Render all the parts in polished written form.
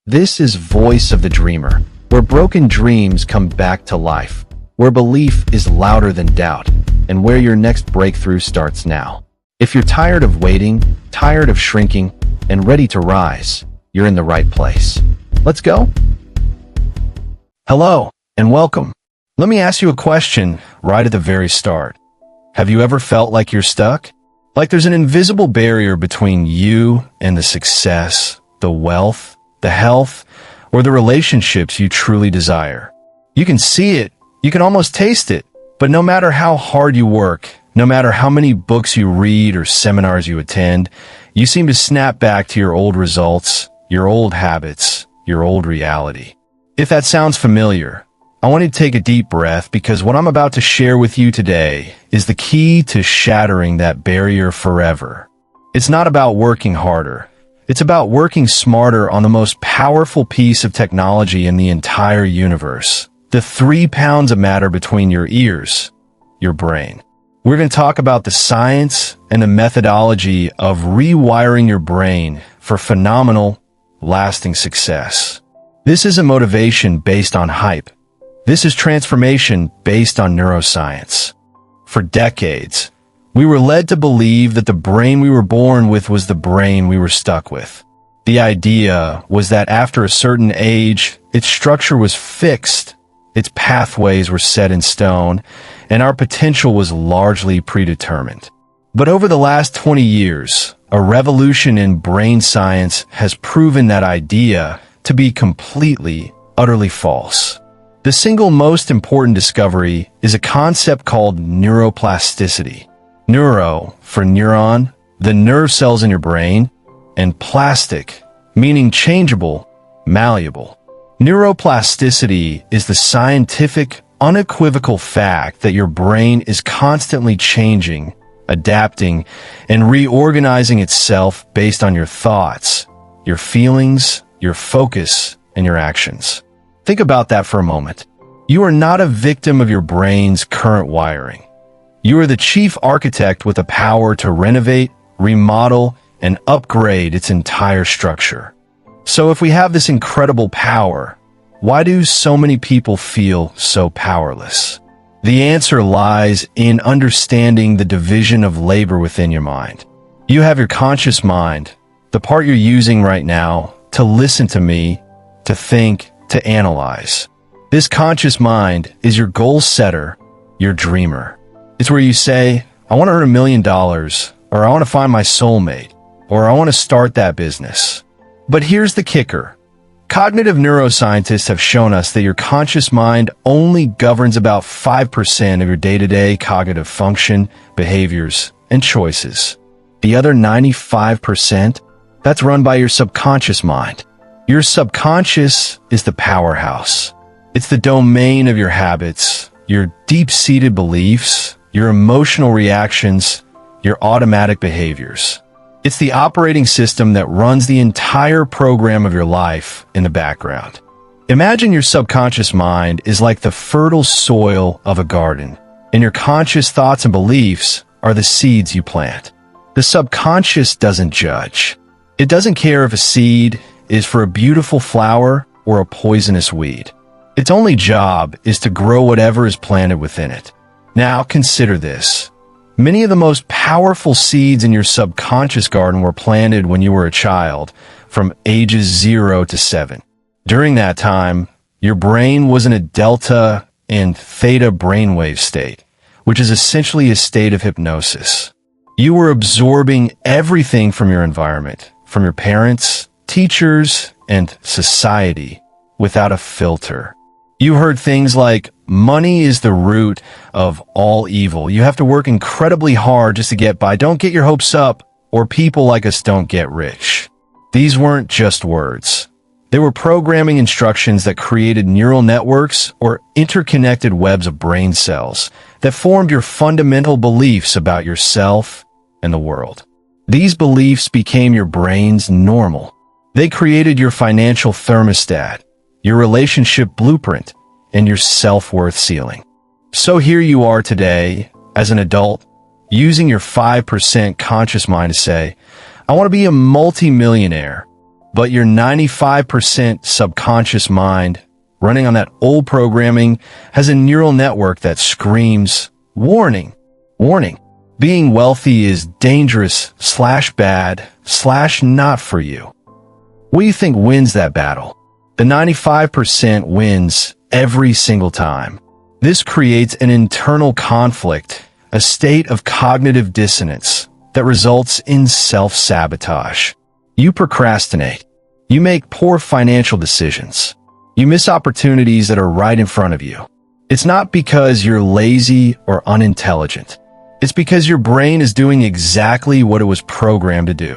This is Voice of the Dreamer, where broken dreams come back to life, where belief is louder than doubt, and where your next breakthrough starts now. If you're tired of waiting, tired of shrinking, and ready to rise, you're in the right place. Let's go. Hello, and welcome. Let me ask you a question right at the very start. Have you ever felt like you're stuck? Like there's an invisible barrier between you and the success, the wealth, the health, or the relationships you truly desire? You can see it, you can almost taste it, but no matter how hard you work, no matter how many books you read or seminars you attend, you seem to snap back to your old results, your old habits, your old reality. If that sounds familiar, I want you to take a deep breath, because what I'm about to share with you today is the key to shattering that barrier forever. It's not about working harder. It's about working smarter on the most powerful piece of technology in the entire universe. The 3 pounds of matter between your ears, your brain. We're going to talk about the science and the methodology of rewiring your brain for phenomenal, lasting success. This isn't motivation based on hype. This is transformation based on neuroscience. For decades, we were led to believe that the brain we were born with was the brain we were stuck with. The idea was that after a certain age, its structure was fixed, its pathways were set in stone, and our potential was largely predetermined. But over the last 20 years, a revolution in brain science has proven that idea to be completely, utterly false. The single most important discovery is a concept called neuroplasticity. Neuro, for neuron, the nerve cells in your brain, and plastic, meaning changeable, malleable. Neuroplasticity is the scientific, unequivocal fact that your brain is constantly changing, adapting, and reorganizing itself based on your thoughts, your feelings, your focus, and your actions. Think about that for a moment. You are not a victim of your brain's current wiring. You are the chief architect with the power to renovate, remodel, and upgrade its entire structure. So if we have this incredible power, why do so many people feel so powerless? The answer lies in understanding the division of labor within your mind. You have your conscious mind, the part you're using right now, to listen to me, to think, to analyze. This conscious mind is your goal setter, your dreamer. It's where you say, I want to earn $1 million, or I want to find my soulmate, or I want to start that business. But here's the kicker. Cognitive neuroscientists have shown us that your conscious mind only governs about 5% of your day-to-day cognitive function, behaviors, and choices. The other 95%, that's run by your subconscious mind. Your subconscious is the powerhouse. It's the domain of your habits, your deep-seated beliefs, your emotional reactions, your automatic behaviors. It's the operating system that runs the entire program of your life in the background. Imagine your subconscious mind is like the fertile soil of a garden, and your conscious thoughts and beliefs are the seeds you plant. The subconscious doesn't judge. It doesn't care if a seed is for a beautiful flower or a poisonous weed. Its only job is to grow whatever is planted within it. Now consider this. Many of the most powerful seeds in your subconscious garden were planted when you were a child, from ages 0 to 7. During that time, your brain was in a delta and theta brainwave state, which is essentially a state of hypnosis. You were absorbing everything from your environment, from your parents, teachers, and society, without a filter. You heard things like, money is the root of all evil. You have to work incredibly hard just to get by. Don't get your hopes up, or people like us don't get rich. These weren't just words. They were programming instructions that created neural networks or interconnected webs of brain cells that formed your fundamental beliefs about yourself and the world. These beliefs became your brain's normal. They created your financial thermostat, your relationship blueprint, and your self-worth ceiling. So here you are today, as an adult, using your 5% conscious mind to say, I want to be a multi-millionaire, But your 95% subconscious mind, running on that old programming, has a neural network that screams, warning, warning. Being wealthy is dangerous / bad / not for you. What do you think wins that battle? The 95% wins every single time. This creates an internal conflict, a state of cognitive dissonance that results in self-sabotage. You procrastinate. You make poor financial decisions. You miss opportunities that are right in front of you. It's not because you're lazy or unintelligent. It's because your brain is doing exactly what it was programmed to do.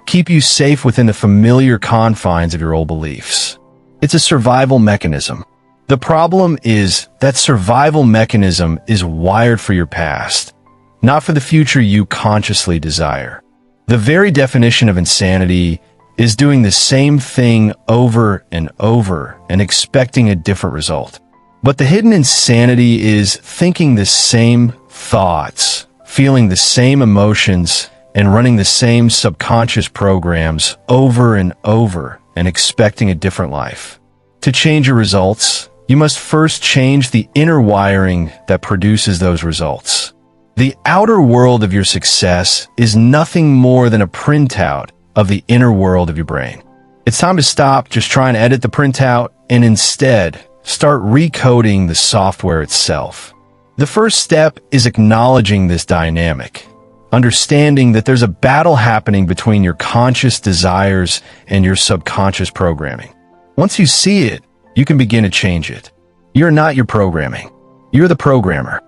Keep you safe within the familiar confines of your old beliefs. It's a survival mechanism. The problem is that survival mechanism is wired for your past, not for the future you consciously desire. The very definition of insanity is doing the same thing over and over and expecting a different result. But the hidden insanity is thinking the same thoughts, feeling the same emotions, and running the same subconscious programs over and over and expecting a different life. To change your results, you must first change the inner wiring that produces those results. The outer world of your success is nothing more than a printout of the inner world of your brain. It's time to stop just trying to edit the printout and instead start recoding the software itself. The first step is acknowledging this dynamic, understanding that there's a battle happening between your conscious desires and your subconscious programming. Once you see it, you can begin to change it. You're not your programming. You're the programmer.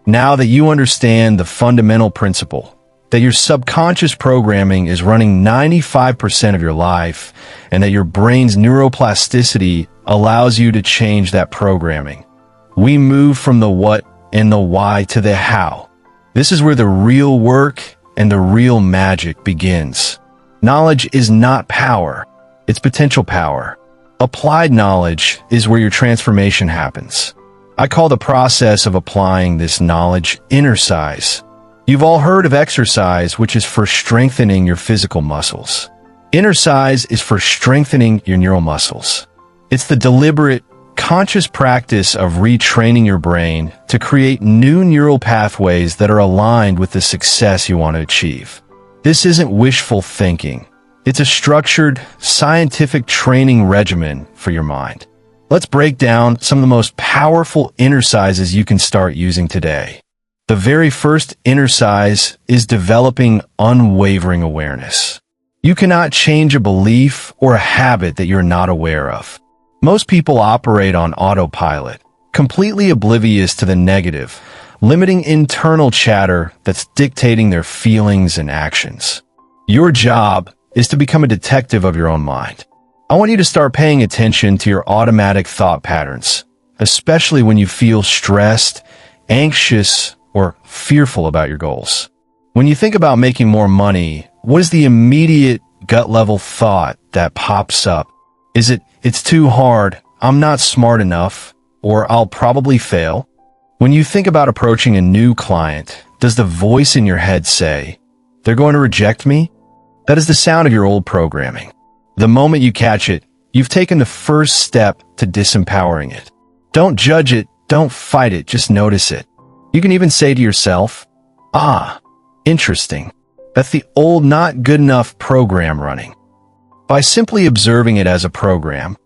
Now that you understand the fundamental principle, that your subconscious programming is running 95% of your life, and that your brain's neuroplasticity allows you to change that programming, we move from the what and the why to the how. This is where the real work and the real magic begins. Knowledge is not power, it's potential power. Applied knowledge is where your transformation happens. I call the process of applying this knowledge exercise. You've all heard of exercise, which is for strengthening your physical muscles. Exercise is for strengthening your neural muscles. It's the deliberate, conscious practice of retraining your brain to create new neural pathways that are aligned with the success you want to achieve. This isn't wishful thinking. It's a structured, scientific training regimen for your mind. Let's break down some of the most powerful exercises you can start using today. The very first exercise is developing unwavering awareness. You cannot change a belief or a habit that you're not aware of. Most people operate on autopilot, completely oblivious to the negative, limiting internal chatter that's dictating their feelings and actions. Your job is to become a detective of your own mind. I want you to start paying attention to your automatic thought patterns, especially when you feel stressed, anxious, or fearful about your goals. When you think about making more money, what is the immediate gut-level thought that pops up? Is it, it's too hard, I'm not smart enough, or I'll probably fail? When you think about approaching a new client, does the voice in your head say, they're going to reject me? That is the sound of your old programming. The moment you catch it, you've taken the first step to disempowering it. Don't judge it, don't fight it, just notice it. You can even say to yourself, interesting. That's the old not good enough program running. By simply observing it as a program,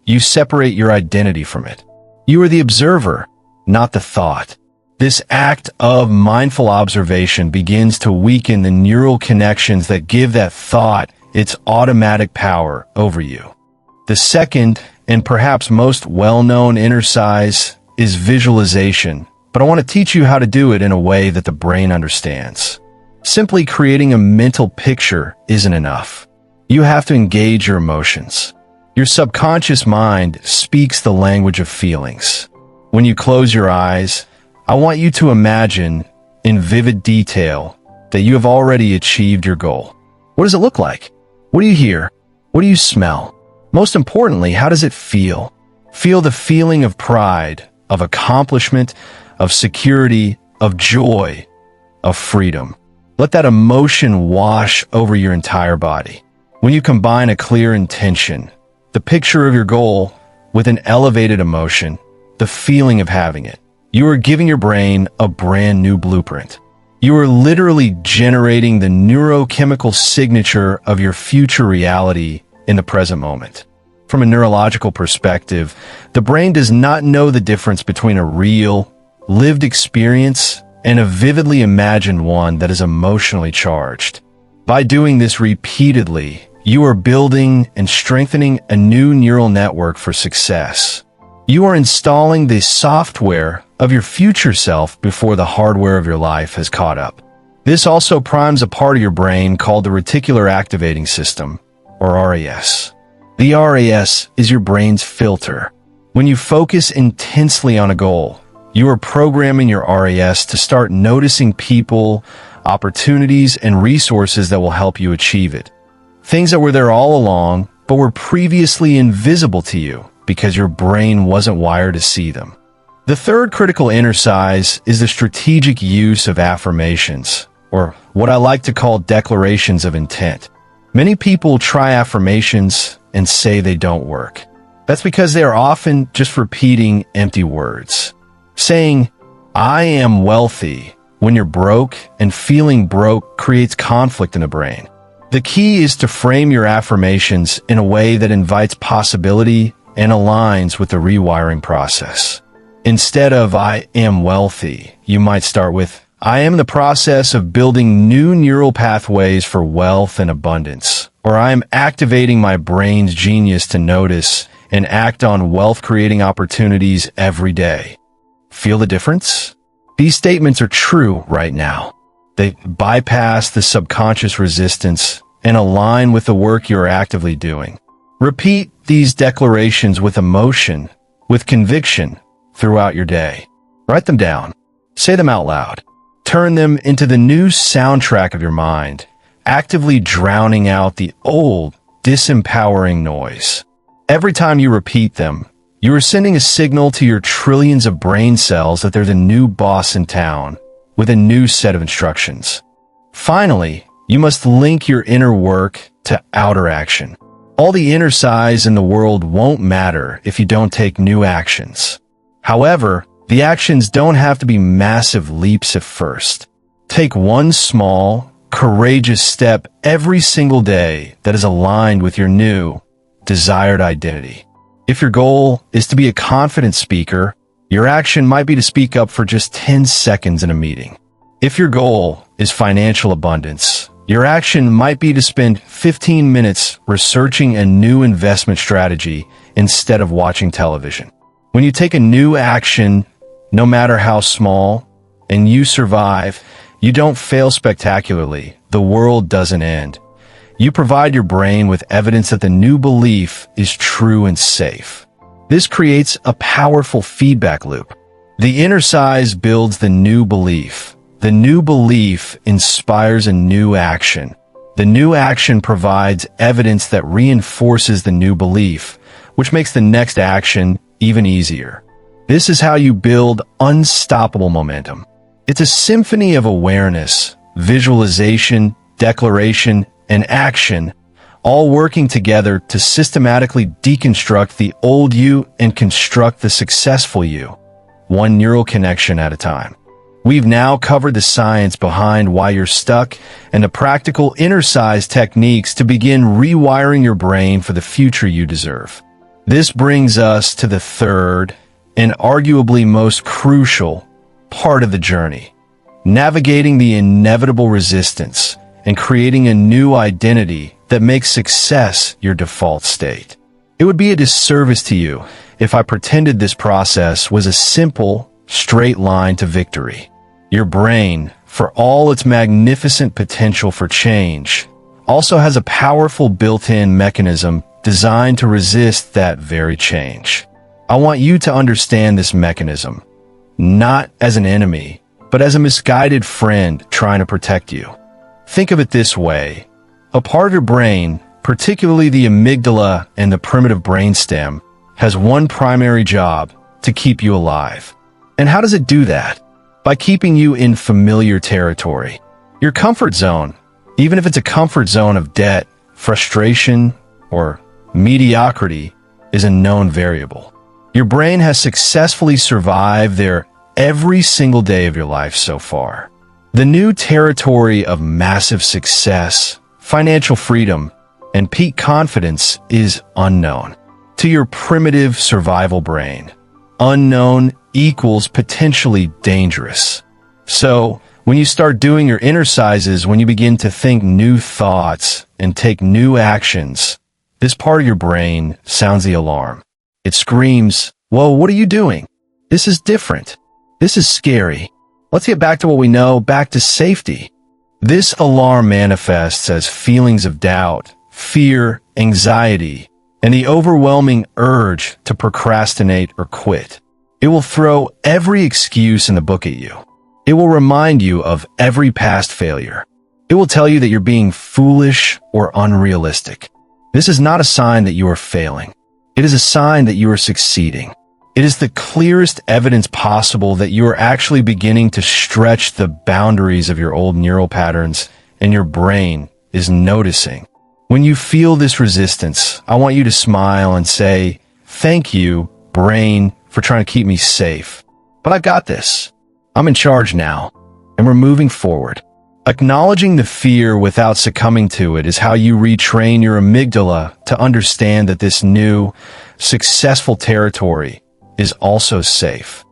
you separate your identity from it. You are the observer, not the thought. This act of mindful observation begins to weaken the neural connections that give that thought its automatic power over you. The second, and perhaps most well-known exercise, is visualization, but I want to teach you how to do it in a way that the brain understands. Simply creating a mental picture isn't enough. You have to engage your emotions. Your subconscious mind speaks the language of feelings. When you close your eyes, I want you to imagine, in vivid detail, that you have already achieved your goal. What does it look like? What do you hear? What do you smell? Most importantly, how does it feel? Feel the feeling of pride, of accomplishment, of security, of joy, of freedom. Let that emotion wash over your entire body. When you combine a clear intention, the picture of your goal, with an elevated emotion, the feeling of having it, you are giving your brain a brand new blueprint. You are literally generating the neurochemical signature of your future reality in the present moment. From a neurological perspective, the brain does not know the difference between a real, lived experience and a vividly imagined one that is emotionally charged. By doing this repeatedly, you are building and strengthening a new neural network for success. You are installing the software of your future self before the hardware of your life has caught up. This also primes a part of your brain called the reticular activating system, or RAS. The RAS is your brain's filter. When you focus intensely on a goal, you are programming your RAS to start noticing people, opportunities, and resources that will help you achieve it. Things that were there all along, but were previously invisible to you because your brain wasn't wired to see them. The third critical exercise is the strategic use of affirmations, or what I like to call declarations of intent. Many people try affirmations and say they don't work. That's because they are often just repeating empty words. Saying, "I am wealthy," when you're broke and feeling broke creates conflict in the brain. The key is to frame your affirmations in a way that invites possibility and aligns with the rewiring process. Instead of "I am wealthy," you might start with, "I am in the process of building new neural pathways for wealth and abundance," or "I am activating my brain's genius to notice and act on wealth-creating opportunities every day." Feel the difference? These statements are true right now. They bypass the subconscious resistance and align with the work you are actively doing. Repeat these declarations with emotion, with conviction, throughout your day. Write them down. Say them out loud. Turn them into the new soundtrack of your mind, actively drowning out the old, disempowering noise. Every time you repeat them, you are sending a signal to your trillions of brain cells that there's a new boss in town with a new set of instructions. Finally, you must link your inner work to outer action. All the inner size in the world won't matter if you don't take new actions. However, the actions don't have to be massive leaps at first. Take one small, courageous step every single day that is aligned with your new, desired identity. If your goal is to be a confident speaker, your action might be to speak up for just 10 seconds in a meeting. If your goal is financial abundance, your action might be to spend 15 minutes researching a new investment strategy instead of watching television. When you take a new action, no matter how small, and you survive, you don't fail spectacularly. The world doesn't end. You provide your brain with evidence that the new belief is true and safe. This creates a powerful feedback loop. The inner size builds the new belief. The new belief inspires a new action. The new action provides evidence that reinforces the new belief, which makes the next action even easier. This is how you build unstoppable momentum. It's a symphony of awareness, visualization, declaration, and action, all working together to systematically deconstruct the old you and construct the successful you, one neural connection at a time. We've now covered the science behind why you're stuck and the practical inner size techniques to begin rewiring your brain for the future you deserve. This brings us to the third and arguably most crucial part of the journey, navigating the inevitable resistance and creating a new identity that makes success your default state. It would be a disservice to you if I pretended this process was a simple, straight line to victory. Your brain, for all its magnificent potential for change, also has a powerful built-in mechanism designed to resist that very change. I want you to understand this mechanism, not as an enemy, but as a misguided friend trying to protect you. Think of it this way. A part of your brain, particularly the amygdala and the primitive brainstem, has one primary job: to keep you alive. And how does it do that? By keeping you in familiar territory. Your comfort zone, even if it's a comfort zone of debt, frustration, or mediocrity is a known variable. Your brain has successfully survived there every single day of your life so far. The new territory of massive success, financial freedom, and peak confidence is unknown. To your primitive survival brain, unknown equals potentially dangerous. So, when you start doing your exercises, when you begin to think new thoughts and take new actions, this part of your brain sounds the alarm. It screams, "Whoa, what are you doing? This is different. This is scary. Let's get back to what we know, back to safety." This alarm manifests as feelings of doubt, fear, anxiety, and the overwhelming urge to procrastinate or quit. It will throw every excuse in the book at you. It will remind you of every past failure. It will tell you that you're being foolish or unrealistic. This is not a sign that you are failing. It is a sign that you are succeeding. It is the clearest evidence possible that you are actually beginning to stretch the boundaries of your old neural patterns, and your brain is noticing. When you feel this resistance, I want you to smile and say, "Thank you, brain, for trying to keep me safe. But I got this. I'm in charge now, and we're moving forward." Acknowledging the fear without succumbing to it is how you retrain your amygdala to understand that this new, successful territory is also safe.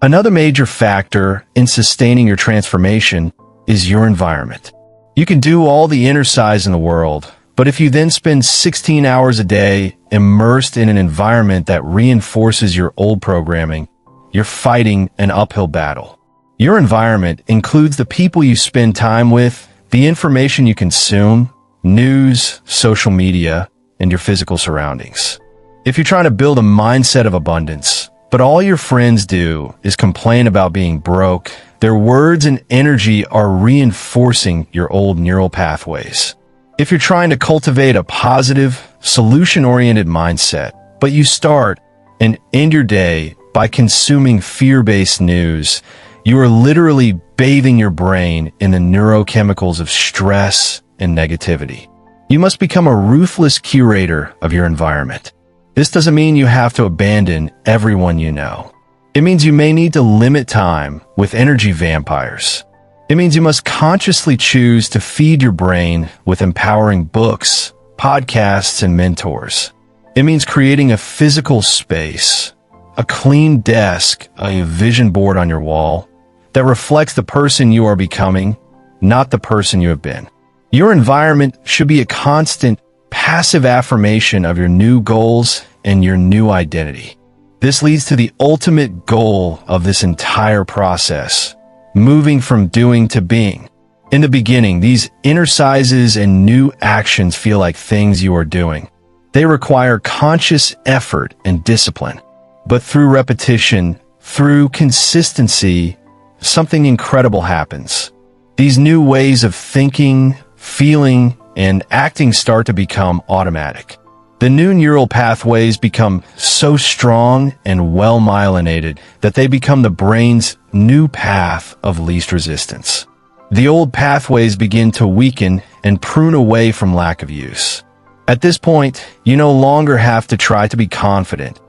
Another major factor in sustaining your transformation is your environment. You can do all the exercise in the world, but if you then spend 16 hours a day immersed in an environment that reinforces your old programming, you're fighting an uphill battle. Your environment includes the people you spend time with, the information you consume, news, social media, and your physical surroundings. If you're trying to build a mindset of abundance, but all your friends do is complain about being broke, their words and energy are reinforcing your old neural pathways. If you're trying to cultivate a positive, solution-oriented mindset, but you start and end your day by consuming fear-based news, you are literally bathing your brain in the neurochemicals of stress and negativity. You must become a ruthless curator of your environment. This doesn't mean you have to abandon everyone you know. It means you may need to limit time with energy vampires. It means you must consciously choose to feed your brain with empowering books, podcasts, and mentors. It means creating a physical space, a clean desk, a vision board on your wall that reflects the person you are becoming, not the person you have been. Your environment should be a constant, passive affirmation of your new goals and your new identity. This leads to the ultimate goal of this entire process, moving from doing to being. In the beginning, these exercises and new actions feel like things you are doing. They require conscious effort and discipline. But through repetition, through consistency, something incredible happens. These new ways of thinking, feeling, and acting start to become automatic. The new neural pathways become so strong and well myelinated that they become the brain's new path of least resistance. The old pathways begin to weaken and prune away from lack of use. At this point, you no longer have to try to be confident.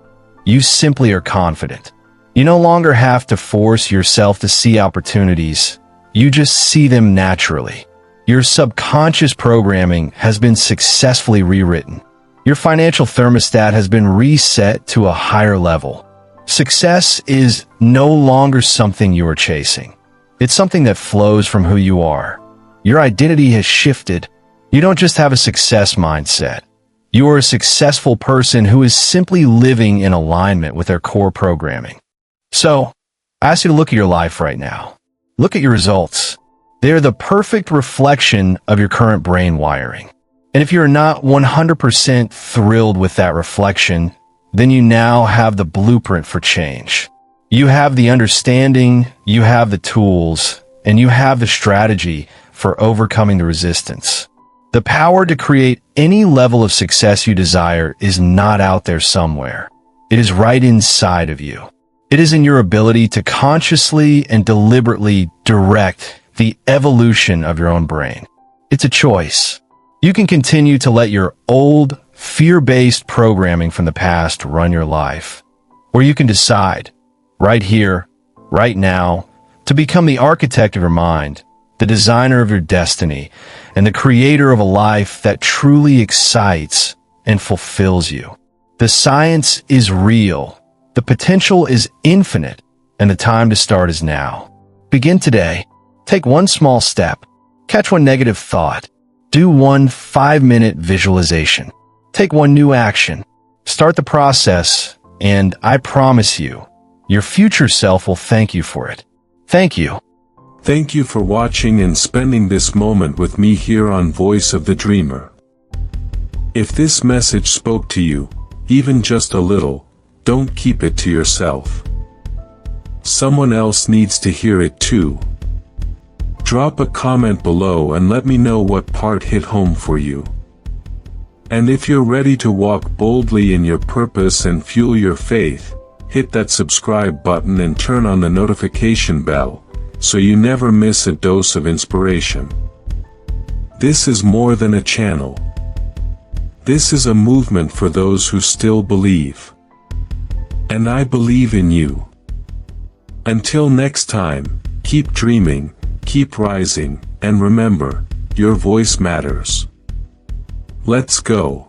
You simply are confident. You no longer have to force yourself to see opportunities. You just see them naturally. Your subconscious programming has been successfully rewritten. Your financial thermostat has been reset to a higher level. Success is no longer something you are chasing. It's something that flows from who you are. Your identity has shifted. You don't just have a success mindset. You are a successful person who is simply living in alignment with their core programming. So, I ask you to look at your life right now. Look at your results. They are the perfect reflection of your current brain wiring. And if you're not 100% thrilled with that reflection, then you now have the blueprint for change. You have the understanding, you have the tools, and you have the strategy for overcoming the resistance. The power to create any level of success you desire is not out there somewhere. It is right inside of you. It is in your ability to consciously and deliberately direct the evolution of your own brain. It's a choice. You can continue to let your old, fear-based programming from the past run your life. Or you can decide, right here, right now, to become the architect of your mind, the designer of your destiny, and the creator of a life that truly excites and fulfills you. The science is real, the potential is infinite, and the time to start is now. Begin today. Take one small step. Catch one negative thought. Do one 5-minute visualization. Take one new action. Start the process, and I promise you, your future self will thank you for it. Thank you. Thank you for watching and spending this moment with me here on Voice of the Dreamer. If this message spoke to you, even just a little, don't keep it to yourself. Someone else needs to hear it too. Drop a comment below and let me know what part hit home for you. And if you're ready to walk boldly in your purpose and fuel your faith, hit that subscribe button and turn on the notification bell, so you never miss a dose of inspiration. This is more than a channel. This is a movement for those who still believe. And I believe in you. Until next time, keep dreaming, keep rising, and remember, your voice matters. Let's go.